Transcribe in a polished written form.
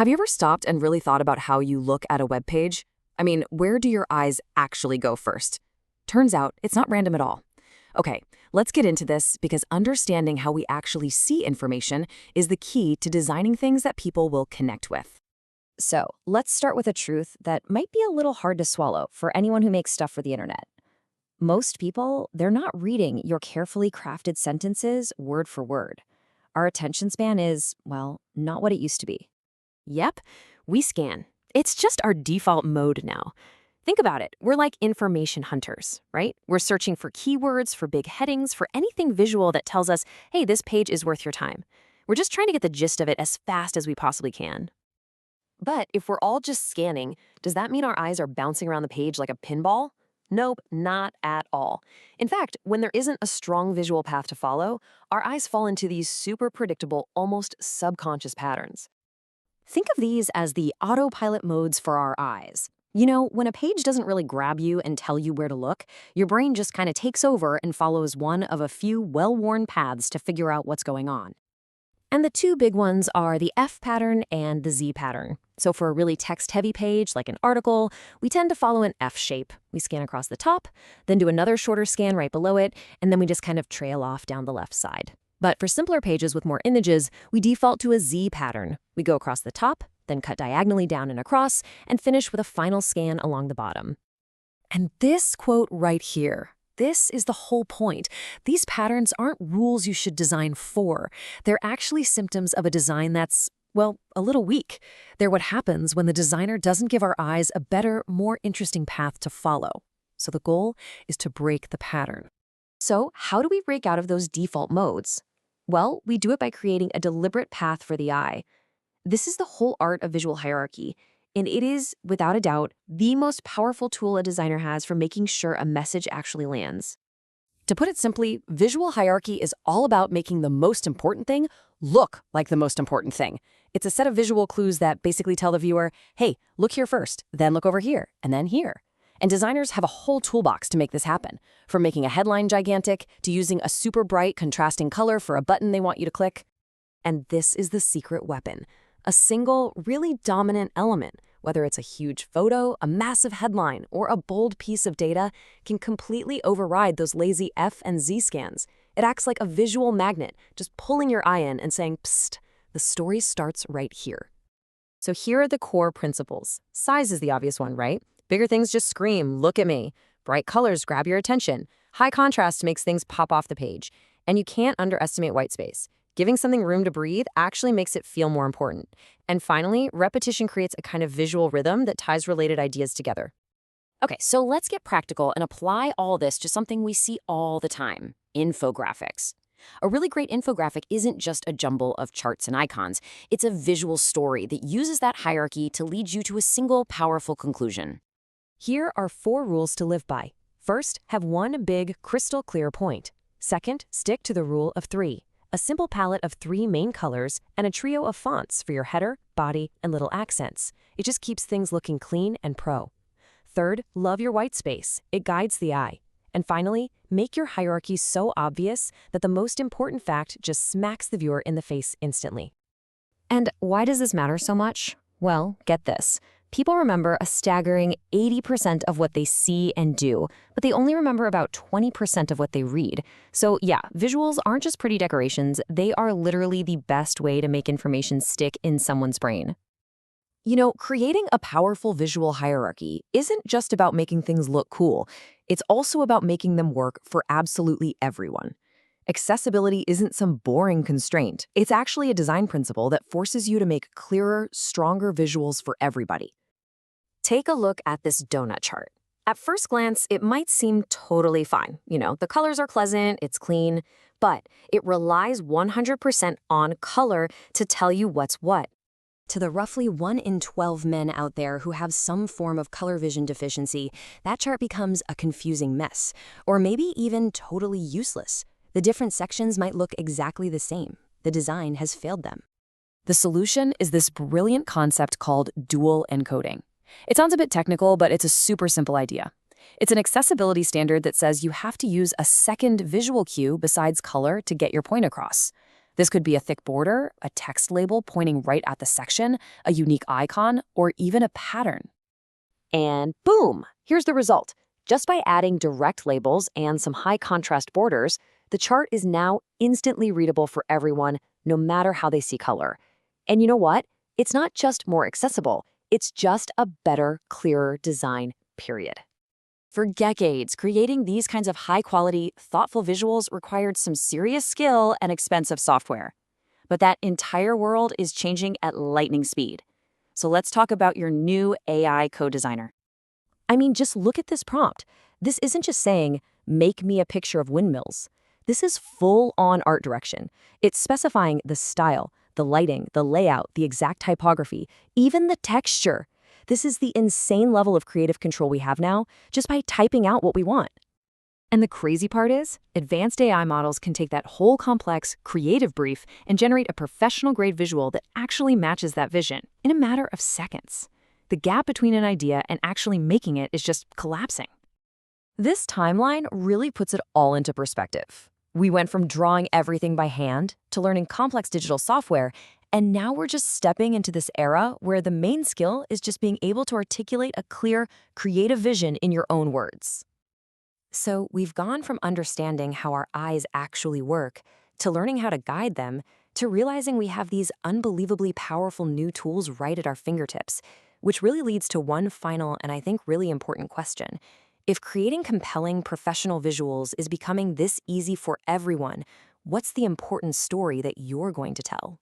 Have you ever stopped and really thought about how you look at a web page? I mean, where do your eyes actually go first? Turns out it's not random at all. Okay, let's get into this because understanding how we actually see information is the key to designing things that people will connect with. So, let's start with a truth that might be a little hard to swallow for anyone who makes stuff for the internet. Most people, they're not reading your carefully crafted sentences word for word. Our attention span is, well, not what it used to be. Yep, we scan. It's just our default mode now. Think about it. We're like information hunters, right? We're searching for keywords, for big headings, for anything visual that tells us, hey, this page is worth your time. We're just trying to get the gist of it as fast as we possibly can. But if we're all just scanning, does that mean our eyes are bouncing around the page like a pinball? Nope, not at all. In fact, when there isn't a strong visual path to follow, our eyes fall into these super predictable, almost subconscious patterns. Think of these as the autopilot modes for our eyes. You know, when a page doesn't really grab you and tell you where to look, your brain just kind of takes over and follows one of a few well-worn paths to figure out what's going on. And the two big ones are the F pattern and the Z pattern. So for a really text-heavy page, like an article, we tend to follow an F shape. We scan across the top, then do another shorter scan right below it, and then we just kind of trail off down the left side. But for simpler pages with more images, we default to a Z pattern. We go across the top, then cut diagonally down and across, and finish with a final scan along the bottom. And this quote right here, this is the whole point. These patterns aren't rules you should design for. They're actually symptoms of a design that's, well, a little weak. They're what happens when the designer doesn't give our eyes a better, more interesting path to follow. So the goal is to break the pattern. So how do we break out of those default modes? Well, we do it by creating a deliberate path for the eye. This is the whole art of visual hierarchy, and it is, without a doubt, the most powerful tool a designer has for making sure a message actually lands. To put it simply, visual hierarchy is all about making the most important thing look like the most important thing. It's a set of visual clues that basically tell the viewer, hey, look here first, then look over here, and then here. And designers have a whole toolbox to make this happen, from making a headline gigantic to using a super bright, contrasting color for a button they want you to click. And this is the secret weapon. A single, really dominant element, whether it's a huge photo, a massive headline, or a bold piece of data, can completely override those lazy F and Z scans. It acts like a visual magnet, just pulling your eye in and saying, psst, the story starts right here. So here are the core principles. Size is the obvious one, right? Bigger things just scream, look at me. Bright colors grab your attention. High contrast makes things pop off the page. And you can't underestimate white space. Giving something room to breathe actually makes it feel more important. And finally, repetition creates a kind of visual rhythm that ties related ideas together. Okay, so let's get practical and apply all this to something we see all the time: infographics. A really great infographic isn't just a jumble of charts and icons. It's a visual story that uses that hierarchy to lead you to a single powerful conclusion. Here are 4 rules to live by. First, have one big, crystal clear point. Second, stick to the rule of 3. A simple palette of 3 main colors and a trio of fonts for your header, body, and little accents. It just keeps things looking clean and pro. Third, love your white space. It guides the eye. And finally, make your hierarchy so obvious that the most important fact just smacks the viewer in the face instantly. And why does this matter so much? Well, get this. People remember a staggering 80% of what they see and do, but they only remember about 20% of what they read. So yeah, visuals aren't just pretty decorations, they are literally the best way to make information stick in someone's brain. You know, creating a powerful visual hierarchy isn't just about making things look cool, it's also about making them work for absolutely everyone. Accessibility isn't some boring constraint. It's actually a design principle that forces you to make clearer, stronger visuals for everybody. Take a look at this donut chart. At first glance, it might seem totally fine. You know, the colors are pleasant, it's clean, but it relies 100% on color to tell you what's what. To the roughly 1 in 12 men out there who have some form of color vision deficiency, that chart becomes a confusing mess, or maybe even totally useless. The different sections might look exactly the same. The design has failed them. The solution is this brilliant concept called dual encoding. It sounds a bit technical, but it's a super simple idea. It's an accessibility standard that says you have to use a second visual cue besides color to get your point across. This could be a thick border, a text label pointing right at the section, a unique icon, or even a pattern. And boom, here's the result. Just by adding direct labels and some high contrast borders, the chart is now instantly readable for everyone, no matter how they see color. And you know what? It's not just more accessible, it's just a better, clearer design, period. For decades, creating these kinds of high-quality, thoughtful visuals required some serious skill and expensive software. But that entire world is changing at lightning speed. So let's talk about your new AI co-designer. I mean, just look at this prompt. This isn't just saying, make me a picture of windmills. This is full-on art direction. It's specifying the style, the lighting, the layout, the exact typography, even the texture. This is the insane level of creative control we have now just by typing out what we want. And the crazy part is, advanced AI models can take that whole complex, creative brief and generate a professional-grade visual that actually matches that vision in a matter of seconds. The gap between an idea and actually making it is just collapsing. This timeline really puts it all into perspective. We went from drawing everything by hand to learning complex digital software, and now we're just stepping into this era where the main skill is just being able to articulate a clear, creative vision in your own words. So we've gone from understanding how our eyes actually work to learning how to guide them to realizing we have these unbelievably powerful new tools right at our fingertips, which really leads to one final and I think really important question. If creating compelling professional visuals is becoming this easy for everyone, what's the important story that you're going to tell?